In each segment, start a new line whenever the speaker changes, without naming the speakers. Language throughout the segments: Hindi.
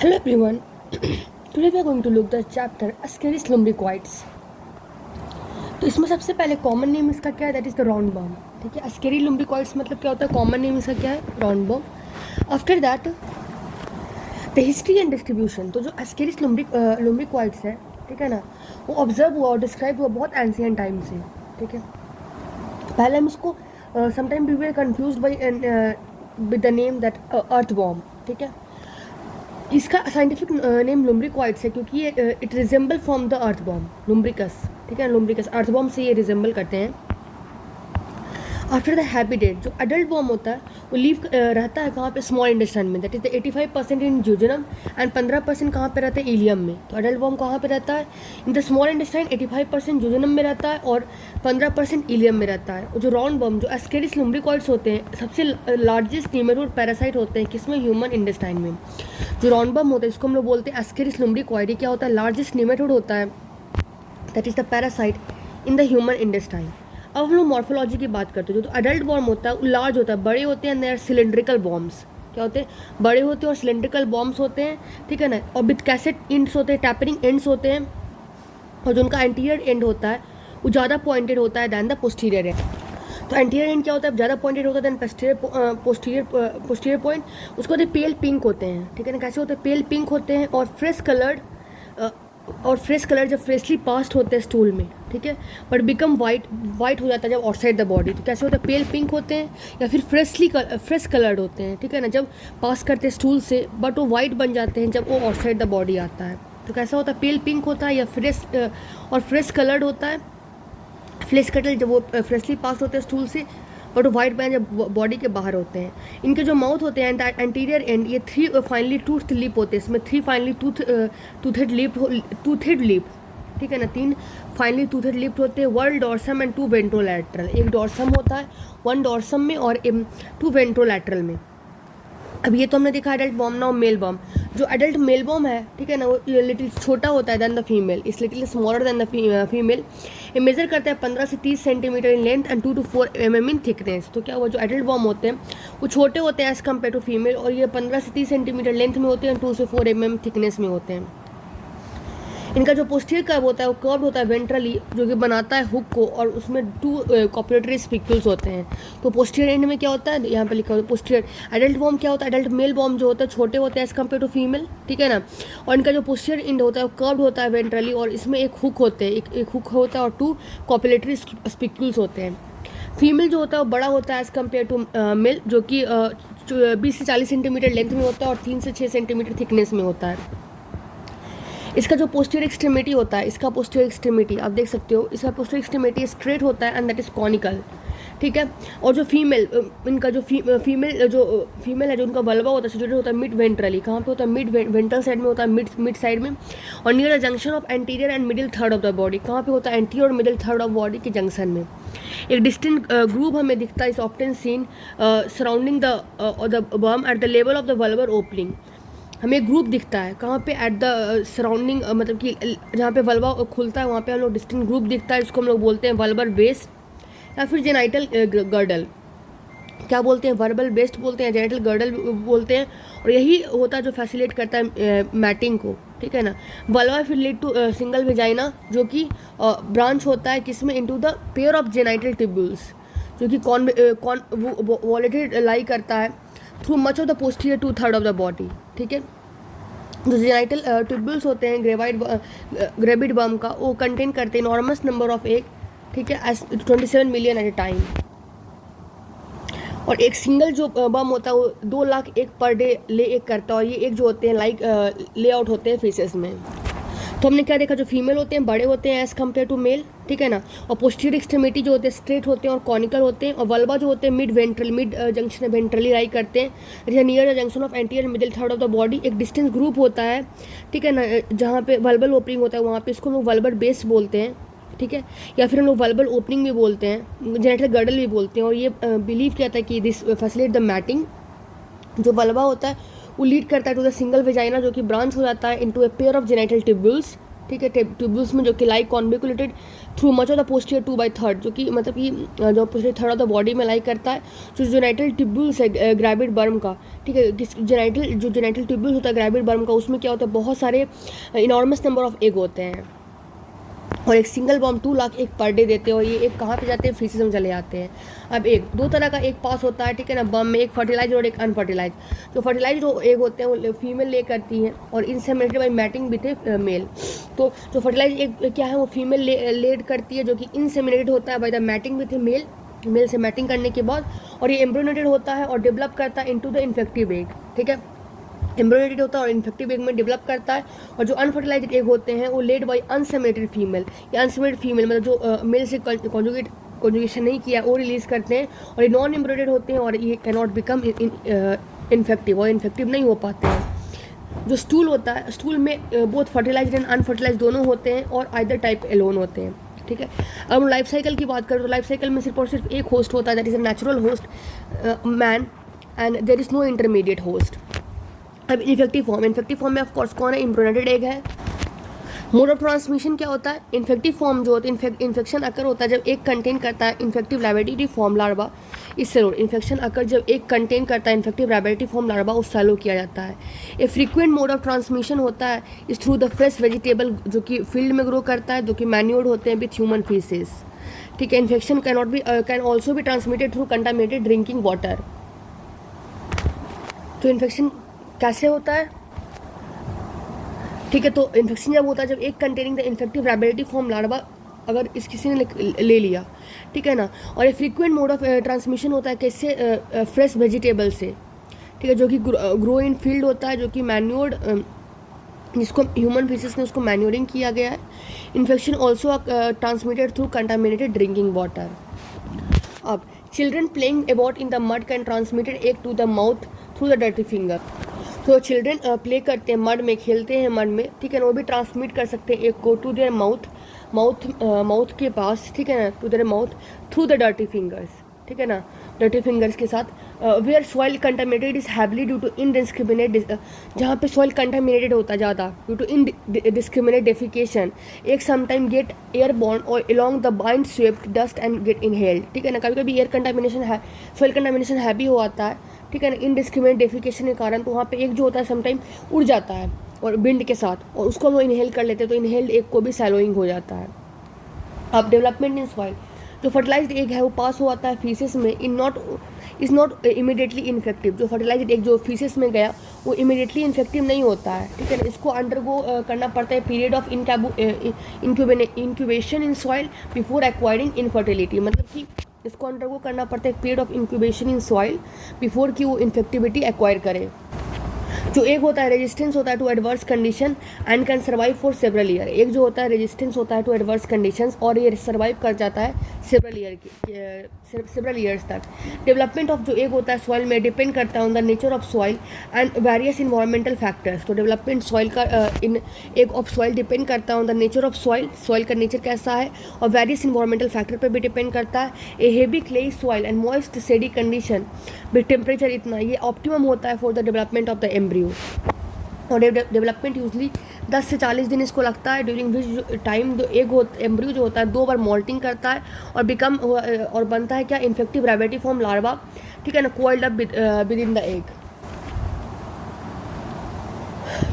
Hello everyone. Today we are going to look the chapter Ascaris lumbricoides. तो इसमें सबसे पहले कॉमन नेम इसका क्या है, that is the roundworm. ठीक है, अस्केरी लुम्ब्रिकॉइड्स मतलब क्या होता है, कॉमन नेम इसका क्या है, roundworm. After that the history and distribution. तो जो अस्केरिस लुम्ब्रिकॉइड्स है, ठीक है ना, वो ऑब्जर्व हुआ और डिस्क्राइब हुआ बहुत एंशिएंट टाइम से. ठीक है, पहले हम इसको sometime we were confused by with the name that earthworm. ठीक है, इसका साइंटिफिक नेम लुम्ब्रिकॉइड्स है क्योंकि ये it resemble from the earthworm Lumbricus. ठीक है, लुम्ब्रिकस अर्थ बॉम से ये रिजेंबल करते हैं. आफ्टर द हैबिटेट, जो अडल्ट बॉम होता है वो लीव रहता है कहाँ पे, स्मॉल इंटेस्टाइन में, that is the 85% in jejunum and 15% कहाँ पे रहता है, इलियम में. तो अडल्ट बॉम कहाँ पे रहता है, इन द स्मॉल इंटेस्टाइन. 85% ज्यूजेनम में रहता है और 15% इलियम में रहता है. और जो राउंड बॉम, जो एस्केरिस लुम्ब्रिकॉइड्स होते हैं, सबसे लार्जेस्ट नीमेटोड पैरासाइट होते हैं किसमें, ह्यूमन इंटेस्टाइन में. जो राउंड बॉम होता है इसको हम लोग बोलते हैं एस्केरिस लुम्ब्रिकॉइड. ये क्या होता है, लार्जेस्ट नीमेटोड होता है, that is the parasite in the human intestine. अब हम लोग मॉर्फोलॉजी की बात करते हैं. जो अडल्ट बॉम्ब होता है वो लार्ज होता है, बड़े होते हैं, दे आर सिलेंड्रिकल बॉम्ब्स. क्या होते हैं, बड़े होते हैं और सिलेंड्रिकल बॉम्ब्स होते हैं. ठीक है ना, और विथ कैसेट एंड्स होते हैं, टैपरिंग एंड्स होते हैं. और जो उनका एंटीरियर एंड होता है वो ज़्यादा पॉइंटेड होता है दैन द पोस्टीरियर एंड. तो एंटीरियर एंड क्या होता है, ज़्यादा पॉइंटेड होता है दैन पोस्टीरियर पॉइंट. उसको होते पेल पिंक होते हैं. ठीक है ना, कैसे होते हैं, पेल पिंक होते हैं और फ्रेश कलर जब फ्रेशली पास्ट होते हैं स्टूल में. ठीक है, बट बिकम वाइट हो जाता है जब आउटसाइड द बॉडी. तो कैसे होता है, पेल पिंक होते हैं या फिर फ्रेश कलर्ड होते हैं. ठीक है ना, जब पास करते हैं स्टूल से, बट वो वाइट बन जाते हैं जब वो आउटसाइड द बॉडी आता है. तो कैसा होता है, पेल पिंक होता है या फ्रेश कलर्ड होता है. फ्लेश कटल जब वो फ्रेशली पास होते हैं स्टूल से, बट वो वाइट बन जब बॉडी के बाहर होते हैं. इनके जो माउथ होते हैं एंटीरियर एंड, ये 3 फाइनली टूथ लिप होते हैं. इसमें 3 फाइनली टूथेड लिप. ठीक है ना, 3 फाइनली टूथेड लिप होते हैं. 1 डॉर्सम एंड 2 वेंट्रोलैटरल. एक डॉर्सम होता है 1 डॉर्सम में और 2 वेंट्रोलैटरल में. अब ये तो हमने देखा adult worm. Now male worm. जो एडल्ट मेल बॉम है, ठीक है ना, वो लिटिल छोटा होता है than the female. Is little smaller than the female. ये मेजर करता है 15 से 30 centimetre in length and 2 to 4 mm in thickness. तो क्या हुआ, जो एडल्ट बॉम होते हैं वो छोटे होते हैं एज कम्पेयर टू फीमेल, और ये 15 से 30 सेंटीमीटर लेंथ में होते हैं, 2 से 4 mm थिकनेस में होते हैं. इनका जो पोस्टीरियर कर्व होता है वो कर्व होता है वेंट्रली, जो कि बनाता है हुक को, और उसमें 2 कॉपलेटरी स्पिक्यूल्स होते हैं. तो पोस्टीरियर एंड में क्या होता है, यहाँ पे लिखा होता है पोस्टीरियर. एडल्ट बॉम क्या होता है, एडल्ट मेल बॉम जो होता है छोटे होते हैं एज कम्पेयर टू फीमेल. ठीक है ना, और इनका जो पोस्टीरियर एंड होता है वो कर्व होता है वेंट्रली, और इसमें एक हुक होते हैं, एक हुक होता है और 2 कॉपलेटरी स्पिक्यूल्स होते हैं. फीमेल जो होता है वो बड़ा होता है एज कम्पेयर टू मेल, जो कि 20 से 40 सेंटीमीटर लेंथ में होता है और 3 से 6 सेंटीमीटर थिकनेस में होता है. इसका जो पोस्टीरियर एक्सट्रीमिटी होता है, इसका पोस्टीरियर एक्सट्रीमिटी आप देख सकते हो, इसका पोस्टीरियर एक्सट्रीमिटी स्ट्रेट होता है एंड दैट इज़ कॉनिकल. ठीक है, और जो इनका जो फीमेल है, जो उनका वल्वा होता है सिचुएटेड होता है मिड वेंट्रली. कहाँ पे होता है, मिड वेंट्रल साइड में होता है, मिड साइड में, और near the junction of anterior and middle third of the body. कहाँ पे होता है, एंटीरियर और मिडिल थर्ड ऑफ बॉडी के जंक्शन में. एक डिस्टिंक्ट ग्रुप हमें दिखता है, is often seen surrounding the worm at the level of the vulvar opening. हमें एक ग्रुप दिखता है कहाँ पे, एट द सराउंडिंग, मतलब कि जहाँ पे वल्वा खुलता है वहाँ पे हम लोग डिस्टिंक्ट ग्रुप दिखता है. इसको हम लोग बोलते हैं वल्बर बेस या फिर जेनाइटल गर्डल. क्या बोलते हैं, वर्बल बेस्ड बोलते हैं, जेनाइटल गर्डल बोलते हैं. और यही होता है जो फैसिलिटेट करता है मैटिंग को. ठीक है ना, वल्वा फिर लीड टू सिंगल वेजाइना, जो कि ब्रांच होता है किसमें, into the pair of genital tubules, जो कि वॉलेटेड लाई करता है through much of the posterior 2/3 of the body. ठीक है, जो जेनाइटल ट्यूब्यूल्स होते हैं ग्रेविड बम का, वो कंटेन करते हैं इनॉर्मस नंबर ऑफ एग. ठीक है, 27 मिलियन एट ए टाइम. और एक सिंगल जो बम होता है वो 2 लाख एग पर डे ले एग करता है. और ये एग जो होते हैं ले आउट होते हैं फिशेस में. तो हमने क्या देखा, जो फीमेल होते हैं बड़े होते हैं एज कम्पेयर टू मेल. ठीक है ना, और पोस्टीरियर एक्सट्रीमिटी जो होते हैं स्ट्रेट होते हैं और कॉनिकल होते हैं. और वल्वा जो होते हैं मिड जंक्शन वेंट्रली लाई करते हैं near the junction of anterior middle third of the body. एक डिस्टेंस ग्रुप होता है, ठीक है ना, जहाँ पे वल्बल ओपनिंग होता है वहाँ पे इसको हम लोग वल्बर बेस बोलते हैं. ठीक है, या फिर हम लोग वल्बल ओपनिंग भी बोलते हैं, जेनेटल गर्डल भी बोलते हैं. और ये बिलीव किया था कि दिस फैसिलिटेट द मैटिंग. जो वल्वा होता है वो लीड करता है टू द सिंगल वेजाइना, जो कि ब्रांच हो जाता है into a pair of genital tubules. ठीक है, ट्यूब्यूल्स में, जो कि lie convoluted through much of the posterior 2/3, जो कि मतलब कि जो posterior third of the body में लाई करता है। जो जेनाइटल ट्यूब्यूल्स है ग्रेविड बर्म का, ठीक है, जेनाइटल ट्यूब्यूल्स होता है ग्रेविड बर्म का, उसमें क्या होता है, बहुत सारे इनॉर्मस नंबर ऑफ एग होते हैं, और एक सिंगल बॉम्ब 2 लाख एक पर डे देते हैं, और ये एक कहाँ पे जाते हैं, फीसिस में चले जाते हैं। अब एक दो तरह का एक पास होता है, ठीक है ना, बम में, एक फर्टिलाइज और एक अनफर्टिलाइज। जो फर्टिलाइज जो एग होते हैं वो फीमेल ले करती हैं, और इनसेमिनेटेड बाई मैटिंग भी थे मेल। तो जो फर्टिलाइज एग क्या है, वो फीमेल लेड करती है, जो कि इनसेमिनेटेड होता है बाई द मैटिंग भी थे मेल से मैटिंग करने के बाद, और ये एम्ब्रियोनेटेड होता है और डेवलप करता है इनटू द इन्फेक्टिव एग, ठीक है, एम्ब्रियोनेटेड होता है और इन्फेक्टिव एग में डेवलप करता है। और जो अनफर्टिलाइज्ड एग होते हैं वो लेड बाई अनसेमिनेटेड फीमेल, या अनसेमिनेटेड फीमेल मतलब जो मेल से कॉन्जुगेशन नहीं किया वो रिलीज करते हैं, और ये नॉन एम्ब्रियोनेटेड होते हैं, और ये कैनॉट बिकम इन्फेक्टिव, और इन्फेक्टिव नहीं हो पाते हैं। जो स्टूल होता है, स्टूल में बोथ फर्टिलाइज्ड एंड अनफर्टिलाइज्ड दोनों होते हैं, और आइदर टाइप एलोन होते हैं, ठीक है। अब हम लाइफ साइकिल की बात करें तो लाइफ साइकिल में सिर्फ और सिर्फ एक होस्ट होता है, that is a natural host man, and there is no intermediate host. अब इन्फेक्टिव फॉर्म में ऑफ कोर्स कौन है, एम्ब्रियोनेटेड एग है। मोड ऑफ ट्रांसमिशन क्या होता है, इन्फेक्टिव फॉर्म जो होता है, इन्फेक्शन अकर होता है जब एक कंटेन करता है इन्फेक्टिव रैबिडिटी फॉर्म लार्वा, इससे इन्फेक्शन अकर जब एक कंटेन करता है इन्फेक्टिव रैबिडिटी फॉर्म लार्वा, उससे अलो किया जाता है। ए फ्रीक्वेंट मोड ऑफ ट्रांसमिशन होता है इस थ्रू द फ्रेश वेजिटेबल, जो कि फील्ड में ग्रो करता है, जो कि मैन्योर्ड होते हैं विथ ह्यूमन फीसेस, ठीक है। इन्फेक्शन कैन ऑल्सो भी transmitted through contaminated drinking water. तो इन्फेक्शन कैसे होता है, ठीक है, तो इन्फेक्शन जब होता है जब एक containing the infective rhabditiform larva अगर इस किसी ने ले लिया, ठीक है ना। और ये फ्रीक्वेंट मोड ऑफ ट्रांसमिशन होता है कैसे, फ्रेश वेजिटेबल से, ठीक है, जो कि ग्रो इन फील्ड होता है, जो कि मैन्योर्ड, जिसको ह्यूमन फीसेस ने उसको मैन्योरिंग किया गया है। Infection also transmitted through contaminated drinking water. अब children playing about in the mud can transmitted egg to the mouth through the dirty finger. तो चिल्ड्रन प्ले करते हैं मड में, खेलते हैं मड में, ठीक है ना, वो भी ट्रांसमिट कर सकते हैं एक को टू देयर माउथ के पास, ठीक है ना, to their mouth through the dirty fingers, ठीक है ना, डर्टी फिंगर्स के साथ। Where soil contaminated is heavily due to indiscriminate, जहाँ पे सॉइल कंटामिनेटेड होता है ज़्यादा due to indiscriminate defecation, egg sometime get airborne और along the wind swept dust and get inhaled, ठीक है ना। कभी कभी एयर कंटामिनेशन है, सॉइल कंटामिनेशन हैवी हो आता है, ठीक है ना, इनडिस्क्रिमिनेट डेफिकेशन के कारण, तो वहाँ पे एक जो होता है समटाइम उड़ जाता है और विंड के साथ, और उसको हम इनहेल कर लेते हैं, तो इनहेल्ड एग को भी सैलोइंग हो जाता है। अब डेवलपमेंट इन सॉइल, जो फर्टिलाइज्ड एग है वो पास हो आता है फीसेस में, इज़ नॉट इमीडिएटली इन्फेक्टिव। जो फर्टिलाइज्ड एग जो फीसेस में गया वो इमीडिएटली इन्फेक्टिव नहीं होता है, ठीक है ना, इसको अंडरगो करना पड़ता है period of incubation in soil before acquiring infertility, मतलब कि इसको अंडरगो करना पड़ता है period of incubation in soil before कि वो इन्फेक्टिविटी एक्वायर करे। जो एक होता है रेजिस्टेंस होता है to adverse condition and can survive for several year. एक जो होता है रेजिस्टेंस होता है टू एडवर्स कंडीशंस, और ये सर्वाइव कर जाता है सेवरल ईयर्स तक। डेवलपमेंट ऑफ जो एक होता है सॉइल में डिपेंड करता है on the nature of soil and various environmental factors. तो डेवलपमेंट सॉइल का इन एक ऑफ सॉइल डिपेंड करता है on the nature of soil का नेचर कैसा है, और वेरियस इन्वायरमेंटल फैक्टर पर भी डिपेंड करता है। A heavy clay soil and moist shady condition with temperature इतना, ये ऑप्टिमम होता है for the development of the embryo. और डेवलपमेंट यूजली 10 से 40 दिन इसको लगता है, ड्यूरिंग विच टाइम जो एम्ब्रियो जो होता है 2 बार मॉल्टिंग करता है और बनता है क्या, इन्फेक्टिव रैबिडिटी फॉर्म लार्वा, ठीक है ना, coiled up with in the egg.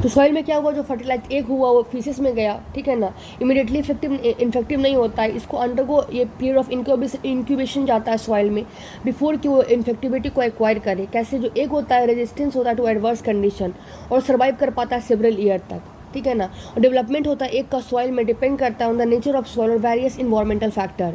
तो सॉइल में क्या हुआ, जो फर्टिलाइज एग हुआ वो फीसेस में गया, ठीक है ना, इमीडिएटली इन्फेक्टिव नहीं होता है, इसको अंडरगो ये पीरियड ऑफ इंक्यूबेशन जाता है सॉइल में बिफोर कि वो इन्फेक्टिविटी को एक्वायर करे। कैसे, जो एग होता है रेजिस्टेंस होता है टू एडवर्स कंडीशन और सर्वाइव कर पाता है सेवरल ईयर तक, ठीक है ना। और डेवलपमेंट होता है एक का सॉइल में डिपेंड करता है on the nature of soil और वेरियस इन्वायरमेंटल फैक्टर।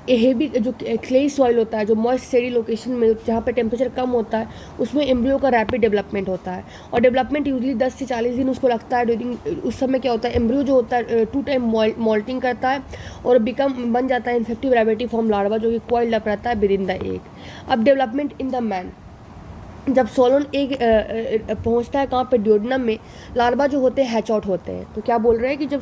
ए हेवी जो क्लेई सॉइल होता है, जो मॉइस्ट सेडी लोकेशन में जहाँ पे टेम्परेचर कम होता है, उसमें एम्ब्रियो का रैपिड डेवलपमेंट होता है। और डेवलपमेंट यूजली 10 से 40 दिन उसको लगता है। ड्यूरिंग उस समय क्या होता है, एम्ब्रियो जो होता है 2 टाइम मॉल्टिंग करता है और बन जाता है इन्फेक्टिव रैबिडिटी फॉर्म लार्वा, जो कि कॉइल्ड अप रहता है विद इन द एग। अब डेवलपमेंट इन द मैन, जब सोलन एग पहुंचता है कहाँ पे, ड्यूडेनम में, लार्वा जो होते हैं हैच आउट होते हैं। तो क्या बोल रहे हैं कि जब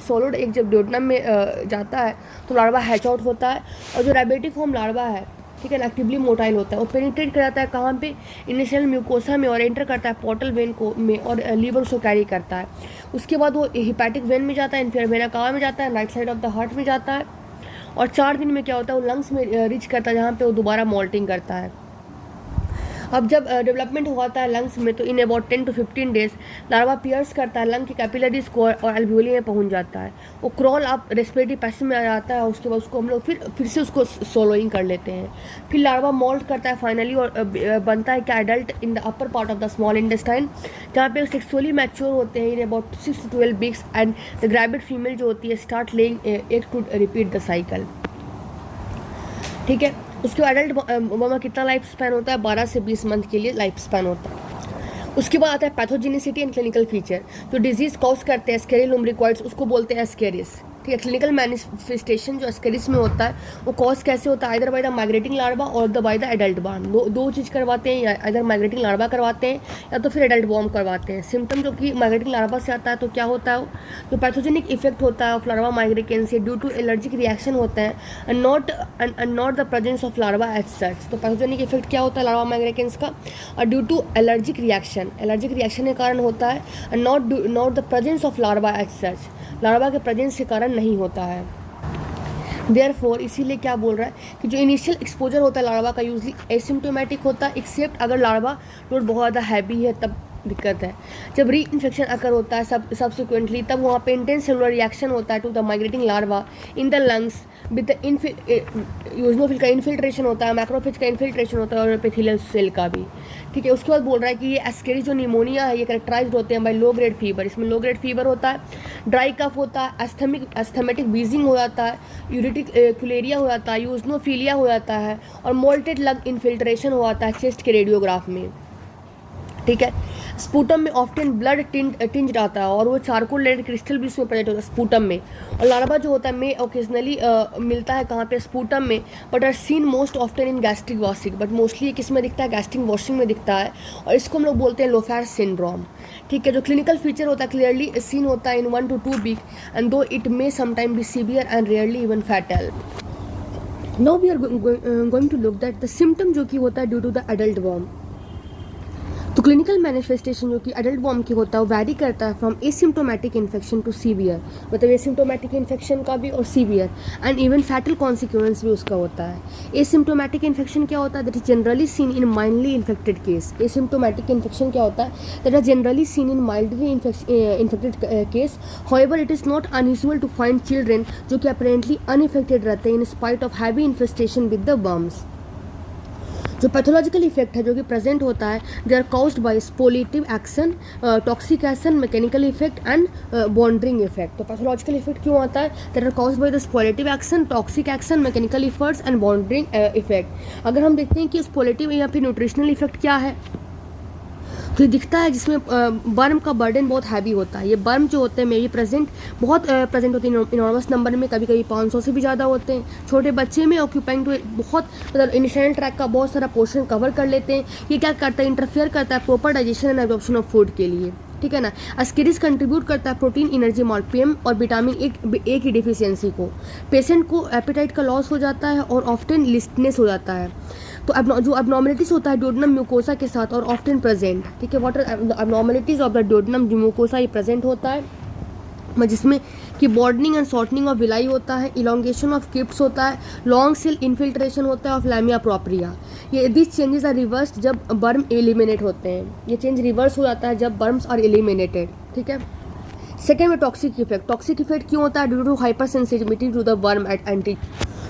ड्यूडेनम में जाता है तो लार्वा हैच आउट होता है। और जो रैबिडिटी फॉर्म लार्वा है ठीक है ना, एक्टिवली मोटाइल होता है। वो पेनिट्रेट कराता है कहाँ पे, इनिशियल म्यूकोसा में, और एंटर करता है पोर्टल वेन को में, और लीवर उसको कैरी करता है। उसके बाद वो हिपैटिक वेन में जाता है, इन्फीरियर वेना कावा में जाता है, right side of the heart में जाता है, और 4 दिन में क्या होता है वो लंग्स में रीच करता है, जहाँ पे वो दोबारा मॉल्टिंग करता है। अब जब डेवलपमेंट होता है लंग्स में, तो in about 10 to 15 days larva pierce करता है लंग की कैपिलरीज को और एल्वियोली में पहुंच जाता है। वो क्रॉल आप रेस्पिरेटरी पैसेज में आ जाता है। उसके बाद उसको हम लोग फिर से उसको सोलोइंग कर लेते हैं। फिर लार्वा मोल्ट करता है फाइनली, और बनता है क्या adult in the upper part of the small intestine, जहाँ पे सेक्सुअली मैच्योर होते हैं in about 6 to 12 weeks, and the gravid female जो होती है start laying egg to repeat the cycle. ठीक है, उसके एडल्ट वर्म का कितना लाइफ स्पैन होता है, 12 से 20 मंथ के लिए लाइफ स्पैन होता है। उसके बाद आता है पैथोजेनिसिटी एंड क्लिनिकल फीचर। जो डिजीज कॉज करते हैं स्केरिल लुम्ब्रिकॉइड्स, उसको बोलते हैं एस्केरिस। ठीक है, क्लिनिकल मैनिफेस्टेशन जो एस्केरिस में होता है वो कॉज कैसे होता है, इधर बाय द माइग्रेटिंग लार्वा और the by the adult worm. दो चीज़ करवाते हैं, या इधर माइग्रेटिंग लार्वा करवाते हैं या तो फिर एडल्ट वर्म करवाते हैं। सिम्टम जो कि माइग्रेटिंग लार्वा से आता है, तो क्या होता है, जो पैथोजेनिक इफेक्ट होता है ऑफ लार्वा माइग्रेशन से ड्यू टू एलर्जिक रिएक्शन होता है, and not the presence of larva as such. तो पैथोजेनिक इफेक्ट क्या होता है लार्वा माइग्रेशन का, और ड्यू टू एलर्जिक रिएक्शन के कारण होता है, and not the presence of larva as such, larva के प्रेजेंस के कारण नहीं होता है। देयरफॉर इसीलिए क्या बोल रहा है कि जो इनिशियल एक्सपोजर होता है लार्वा का यूजली एसिम्प्टोमेटिक होता है, एक्सेप्ट अगर लार्वा लोड बहुत ज़्यादा हैवी है तब दिक्कत है। जब री इन्फेक्शन अकर होता है सब्सिक्वेंटली, तब वहाँ पे इंटेंस सेलुलर रिएक्शन होता है to the migrating larva in the lungs with the eosinophil का इन्फिल्ट्रेशन होता है, मैक्रोफेज का इन्फिल्ट्रेशन होता है, और एपिथेलियल सेल का भी। ठीक है, उसके बाद बोल रहा है कि ये एस्केरी जो निमोनिया है ये करेक्टराइज्ड होते हैं बाय लो ग्रेड फीवर। इसमें लो ग्रेड फीवर होता है, ड्राई कफ होता है, एस्थमेटिक बीजिंग हो जाता है, यूरिटिक क्यूलेरिया हो जाता है, यूजनोफिलिया हो जाता है, और मोल्टेड लंग इन्फिल्ट्रेशन हो जाता है चेस्ट के रेडियोग्राफ में। ठीक है, स्पूटम में ऑफ्टन ब्लड टिंज्ड आता है, और वो चारकोल लेड क्रिस्टल भी इसमें प्रेजेंट होता है स्पूटम में। और लार्वा जो होता है में ओकेजनली मिलता है कहाँ पे, स्पूटम में, but are seen most often in gastric washing. But mostly ये किस में दिखता है, गैस्ट्रिक वॉशिंग में दिखता है, और इसको हम लोग बोलते हैं लोफेर सिंड्रोम। ठीक है, जो क्लिनिकल फीचर होता है क्लियरली सीन होता है in 1 to 2 week, and though it may sometime be severe and rarely even fatal. Now we are going to look that the symptom जो कि होता है due to the adult worm. तो क्लिनिकल मैनिफेस्टेशन जो कि एडल्ट वर्म की होता है वो वैरी करता है from asymptomatic infection to severe, मतलब एसिम्प्टोमेटिक इन्फेक्शन का भी और severe, and even fatal consequence भी उसका होता है। एसिम्प्टोमेटिक इन्फेक्शन क्या होता है, that is generally seen in mildly infected case. Asymptomatic infection क्या होता है, that are generally seen in mildly infected case. However it is not unusual to find children जो कि अपेरेंटली अनइफेक्टेड रहते हैं in spite of heavy infestation with the worms. जो पैथोलॉजिकल इफेक्ट है जो कि प्रेजेंट होता है, they are caused by spoliative action, toxic action, mechanical effect and wandering effect. तो पैथोलॉजिकल इफेक्ट क्यों आता है, they are caused by the spoliative action, toxic action, mechanical effects and wandering effect. अगर हम देखते हैं कि स्पोलेटिव या फिर न्यूट्रिशनल इफेक्ट क्या है, तो ये दिखता है जिसमें बर्म का बर्डन बहुत हैवी होता है। ये बर्म जो होते हैं मे भी बहुत प्रेजेंट होते हैं इनॉर्मस नंबर में, कभी कभी 500 से भी ज़्यादा होते हैं। छोटे बच्चे में ऑक्यूपाइंग टू बहुत मतलब इनिशियल ट्रैक का बहुत सारा पोर्शन कवर कर लेते हैं। ये क्या करता है, इंटरफेयर करता है proper digestion and absorption of food के लिए। ठीक है ना, एस्केरिस कंट्रीब्यूट करता है प्रोटीन एनर्जी मॉल पीएम और विटामिन ए की डिफिशियंसी को। पेशेंट को एपेटाइट का लॉस हो जाता है और ऑफ्टन लिस्टनेस हो जाता है। तो जो एबनॉर्मलिटीज होता है ड्यूडेनम म्यूकोसा के साथ और ऑफ्टन प्रेजेंट। ठीक है, what are abnormalities of the duodenum mucosa, ये प्रेजेंट होता है जिसमें कि broadening and shortening of villi होता है, इलोंगेशन ऑफ क्रिप्स होता है, लॉन्ग सेल इन्फिल्ट्रेशन होता है ऑफ लैमिया प्रोप्रिया। ये दिस चेंजेस आर रिवर्स जब बर्म एलिमिनेट होते हैं। ये चेंज रिवर्स हो जाता है जब बर्म्स आर एलिमिनेटेड। ठीक है, सेकेंड में टॉक्सिक इफेक्ट। टॉक्सिक इफेक्ट क्यों होता है, due to hypersensitivity to the worm at anti.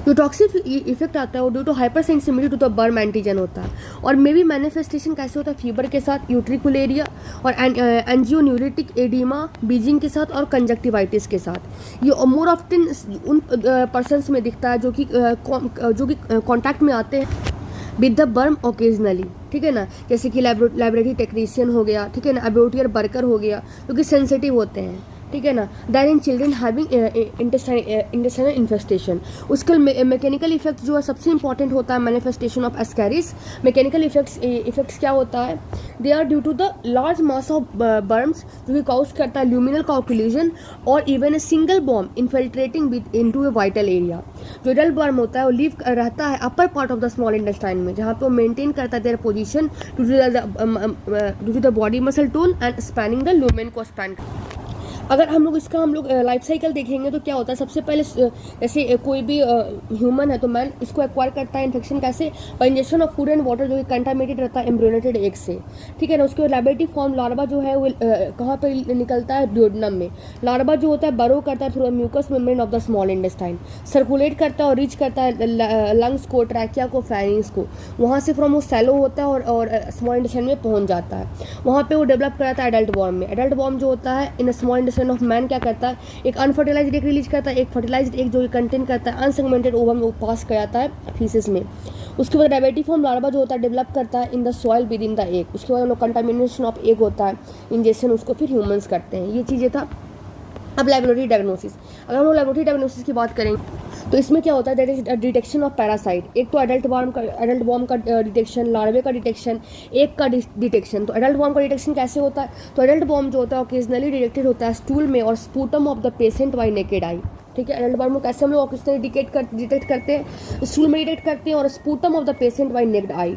जो टॉक्सिक इफेक्ट आता है वो due to hypersensitivity to the worm antigen होता है। और मे बी मैनिफेस्टेशन कैसे होता है, फीवर के साथ, यूट्रिकुलेरिया और एंजियोन्यूरिटिक एडिमा, बीजिंग के साथ और कंजक्टिवाइटिस के साथ। ये मोर ऑफ्टन उन पर्सनस में दिखता है जो कि कॉन्टैक्ट में आते हैं विद द बर्म ओकेजनली। ठीक है ना, जैसे कि लैबोरेटरी टेक्नीशियन हो गया, ठीक है ना, एबोटियर वर्कर हो गया, जो कि सेंसिटिव होते हैं। ठीक है ना, then in children having intestinal infestation. उसका मैकेनिकल इफेक्ट जो है सबसे इंपॉर्टेंट होता है manifestation of ascaris. Mechanical effects क्या होता है, they are due to the large mass of worms जो कि कॉज करता है ल्यूमिनल कॉकुलेशन और इवन ए सिंगल बॉम्ब infiltrating to a vital area. जो एडल्ट बर्म होता है वो लिव रहता है upper part of the small intestine में, जहाँ पे वो मेंटेन करता है their position due to the body muscle tone and spanning the lumen को स्पैन। अगर हम लोग लाइफ साइकिल देखेंगे तो क्या होता है, सबसे पहले जैसे कोई भी ह्यूमन है तो मैन इसको एक्वायर करता है इन्फेक्शन कैसे, bye injection of food and water जो कि कंटामिनेटेड रहता है एम्ब्रियोनेटेड एग से, ठीक है ना। उसके लैबोरेटरी फॉर्म लार्वा जो है वो कहाँ पे निकलता है, ड्यूडेनम में। लार्वा जो होता है बरो करता है through mucous membrane of the small intestine, circulate करता है और रीच करता है लंग्स को, ट्रैकिया को, फेरिंग्स को। वहाँ से फ्रॉम वो सैलो होता है और स्मॉल इंटेस्टाइन में पहुँच जाता है। वहाँ पे वो डेवलप कराता है एडल्ट वॉर्म में। एडल्ट वॉर्म जो होता है इन स्मॉल ऑफ मैन क्या करता है, एक अनफर्टिलाइज्ड एग रिलीज करता है, एक फर्टिलाइज्ड एग जो कंटेन करता है अनसेगमेंटेड ओवम वो पास कराता है फीसिस में। उसके बाद रेबेटिफॉर्म लार्वा जो होता है डेवलप करता है in the soil with in the egg. उसके बाद हम लोग कंटामिनेशन ऑफ एग होता है, इंजेक्शन उसको फिर ह्यूमंस करते हैं। ये चीज़ें था। अब लेबोरेटरी डायग्नोसिस, अगर हम लोग लेबोरेटरी डायग्नोसिस की बात करेंगे तो इसमें क्या होता है, that is detection of parasite. एक तो एडल्ट वॉर्म का डिटेक्शन, लार्वे का डिटेक्शन, एग का डिटेक्शन। तो एडल्ट वॉर्म का डिटेक्शन कैसे होता है, तो एडल्ट वॉर्म जो होता है ओकेजनली डिटेक्टेड होता है स्टूल में और sputum of the patient by naked आई, ठीक है। एडल्ट वॉर्म को कैसे हम लोग ओकेजनली डिटेक्ट करते हैं, स्टूल में डिटेक्ट करते हैं और sputum of the patient by naked eye.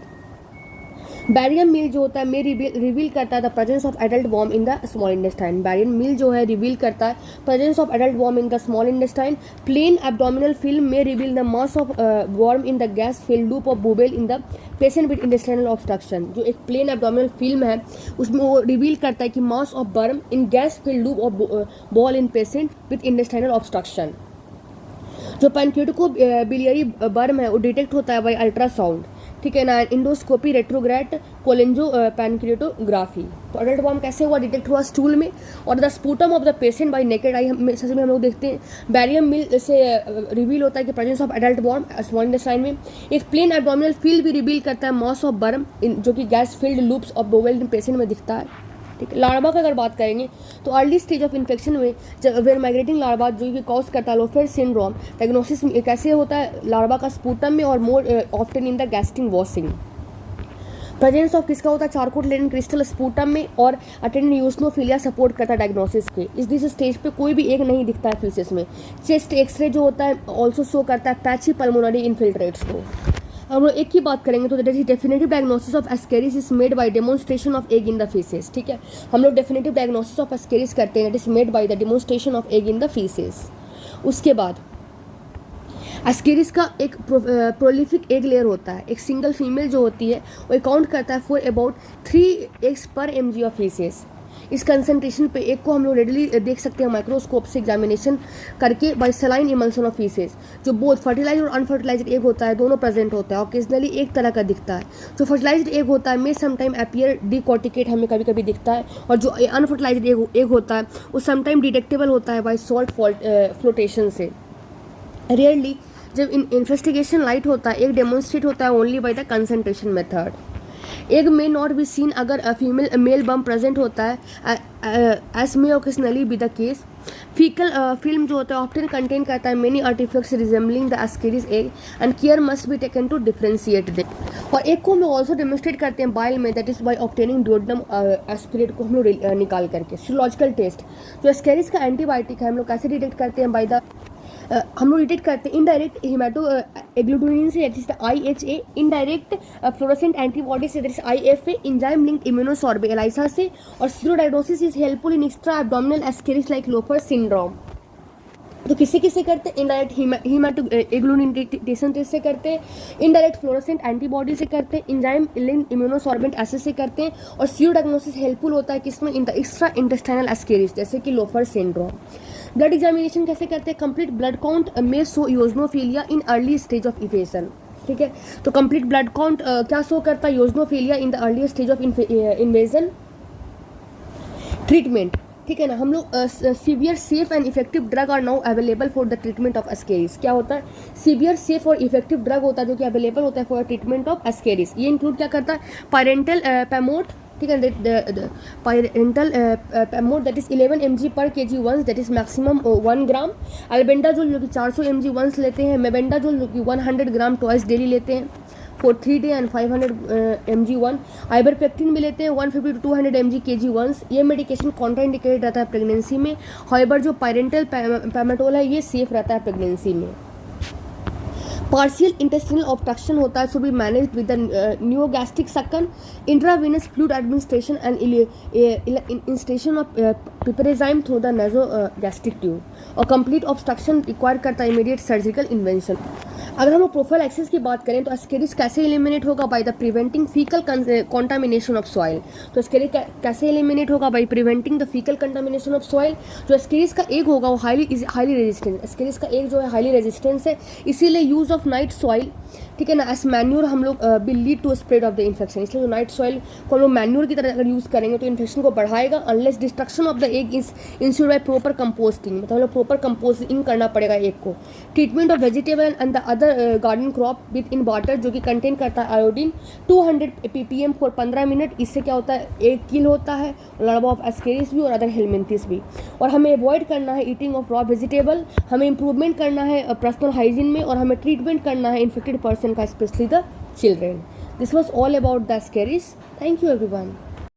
Barium meal जो होता है में रिवील करता है the presence of adult worm in the small intestine. Barium meal जो है रिवील करता है presence of adult worm in the small intestine. Plain abdominal film में reveal the mass of worm in the gas filled loop of bowel in the patient with intestinal obstruction. जो एक प्लेन एब्डोमिनल फिल्म है उसमें वो रिवील करता है कि मास ऑफ बर्म इन gas filled loop of ball in patient with intestinal obstruction. जो पैनक्रियाटिको बिलियरी बर्म है वो डिटेक्ट होता है बाय अल्ट्रासाउंड, ठीक है ना, इंडोस्कोपी, रेट्रोग्रेड, कोलेंजो पैनक्रियाटोग्राफी। तो एडल्ट वॉर्म कैसे हुआ, डिटेक्ट हुआ स्टूल में और the sputum of the patient by naked eye सच में हम लोग देखते हैं। बैरियम मिल से रिवील होता है कि presence of adult worm small intestine में। एक प्लेन एब्डोमिनल फील्ड भी रिवील करता है मास ऑफ बर्म जो कि gas filled loops of bowel patient में दिखता है, ठीक है। लार्वा का अगर बात करेंगे तो अर्ली स्टेज ऑफ इन्फेक्शन में जब वेर माइग्रेटिंग लार्वा जो कि कॉज करता है लोफर सिंड्रोम, डायग्नोसिस कैसे होता है लार्वा का स्पूटम में और more often in the gastric washing. Presence of किसका होता है, चारकोट क्रिस्टल स्पूटम में और अटेंडेंट यूस्नोफिलिया सपोर्ट करता है डायग्नोसिस के। दिस स्टेज पे कोई भी एक नहीं दिखता है फीसिस में। चेस्ट एक्सरे जो होता है ऑल्सो शो करता है पैची पल्मोनरी इन्फिल्ट्रेट्स को। हम लोग एक की बात करेंगे तो that is definitive diagnosis of Ascaris is made by demonstration of egg in the faeces, ठीक है। हम लोग डेफिनेटिव डायग्नोसिस ऑफ एस्केरिस करते हैं that is made by the demonstration of egg in the faeces. उसके बाद एस्केरिस का एक प्रोलिफिक एग लेयर होता है। एक सिंगल फीमेल जो होती है वो काउंट करता है फॉर अबाउट 3 eggs पर mg ऑफ फीसेस। इस कंसंट्रेशन पे एक को हम लोग रेडली देख सकते हैं माइक्रोस्कोप से एग्जामिनेशन करके by saline emulsion of faeces. जो बोथ फर्टिलाइज्ड और अनफर्टिलाइज्ड एग होता है दोनों प्रेजेंट होता है। ओकेजनली एक तरह का दिखता है। जो फर्टिलाइज्ड एग होता है में समटाइम अपीयर डिकॉर्टिकेट हमें कभी कभी दिखता है और जो अनफर्टिलाइज्ड एग होता है वो समटाइम डिटेक्टेबल होता है बाय सॉल्ट फ्लोटेशन से। रेयरली जब इन्वेस्टिगेशन लाइट होता है एक डेमोन्स्ट्रेट होता है only by the concentration method. Egg में नॉट बी सीन अगर फीमेल मेल बम प्रेजेंट होता है as may occasionally be the case. Faecal film जो होता है ऑफ्टन कंटेन करता है many artifacts resembling the ascaris egg and care must be taken to differentiate them. और एक को हम लोग ऑल्सो डेमोन्स्ट्रेट करते हैं बाइल में that is by obtaining duodenum aspirate को हम लोग निकाल करके। सिरोलॉजिकल टेस्ट जो एस्केरिस का एंटीबायोटिक है हम लोग कैसे डिटेक्ट करते हैं बाय द हम लोग डिटेक्ट करते हैं इनडायरेक्ट हिमेटो एग्लूटिनिन से that is the IHA, indirect fluorescent antibody से that is IFA, enzyme linked immunosorbent ELISA से। और serodiagnosis is helpful in extra abdominal ascaris like Loeffler syndrome. तो किसे किसे करते हैं, इनडायरेक्ट हिमेटो एग्लूटिनेशन टेस्ट से करते हैं, इनडायरेक्ट फ्लोरोसेंट एंटीबॉडी से करते हैं, एंजाइम लिंक्ड इम्यूनोसॉर्बेंट एसिड से करते हैं। और सीरो डायग्नोसिस हेल्पफुल होता है किसमें, in the extra intestinal ascaris जैसे कि लोफर सिंड्रोम। ब्लड एग्जामिनेशन कैसे करते हैं, कंप्लीट ब्लड काउंट में show eosinophilia in early stage of infection, ठीक है। तो कंप्लीट ब्लड काउंट क्या शो करता है, eosinophilia in the early stage of invasion. Treatment, ठीक है ना, हम लोग several safe and effective drug are now available for the treatment of ascaris. क्या होता है, सीवियर सेफ और इफेक्टिव ड्रग होता है जो कि अवेलेबल होता है फॉर ट्रीटमेंट ऑफ एस्केरिस। ये इंक्लूड क्या करता है, पैरेंटल पैमोट, ठीक है. The parental mode that is 11 mg per kg once, that is maximum 1 gram. albendazole जो कि 400 mg once लेते हैं. mebendazole जो कि 100 ग्राम ट्वाइस डेली लेते हैं for 3 day and 500 mg one. Ivermectin भी लेते हैं 150 to 200 mg kg वंस. ये मेडिकेशन कॉन्ट्राइंडिकेटेड रहता है प्रेगनेंसी में. हाउएवर जो पैरेंटल पैमेटोल है ये सेफ रहता है प्रेगनेंसी में. पार्शियल इंटेस्टिनल ऑब्स्ट्रक्शन होता है, so be managed with the nasogastric suction, intravenous fluid administration and instillation of piperazine through the nasogastric tube. और कंप्लीट ऑब्स्ट्रक्शन रिक्वायर करता है इमीडिएट सर्जिकल इन्वेंशन. अगर हम लोग प्रोफाइलैक्सिस की बात करें तो एस्केरिस कैसे एलिमिनेट होगा? By the preventing faecal contamination of soil. तो एस्केरिस कैसे एलिमिनेट होगा? By preventing the faecal contamination of soil. जो एस्केरिस का एग होगा वो हाईली रेजिस्टेंट. एस्केरिस का एग जो है हाईली रेजिस्टेंस है, इसीलिए यूज ऑफ नाइट सॉइल, ठीक है ना, एस मैन्यूर हम लोग will lead to spread of the infection. इसलिए जो नाइट सॉइल को हम लोग मैन्यूर की तरह अगर यूज़ करेंगे तो इन्फेक्शन को बढ़ाएगा. Unless destruction of the egg is insured by proper composting, मतलब हम लोग प्रॉपर कंपोस्टिंग करना पड़ेगा एग को. Treatment of vegetable and the other garden crop with in water जो कि कंटेन करता है आयोडीन 200 ppm फॉर 15 मिनट. इससे क्या होता है? एग किल होता है, लार्वा ऑफ एस्केरिस भी और अदर हेलमिंथिस भी. और हमें अवॉइड करना है ईटिंग ऑफ रॉ वेजिटेबल. हमें इंप्रूवमेंट करना है पर्सनल हाइजीन में, और हमें ट्रीटमेंट करना है इन्फेक्टेड पर्सन का, specially the children. This was all about the ascaris. Thank you everyone.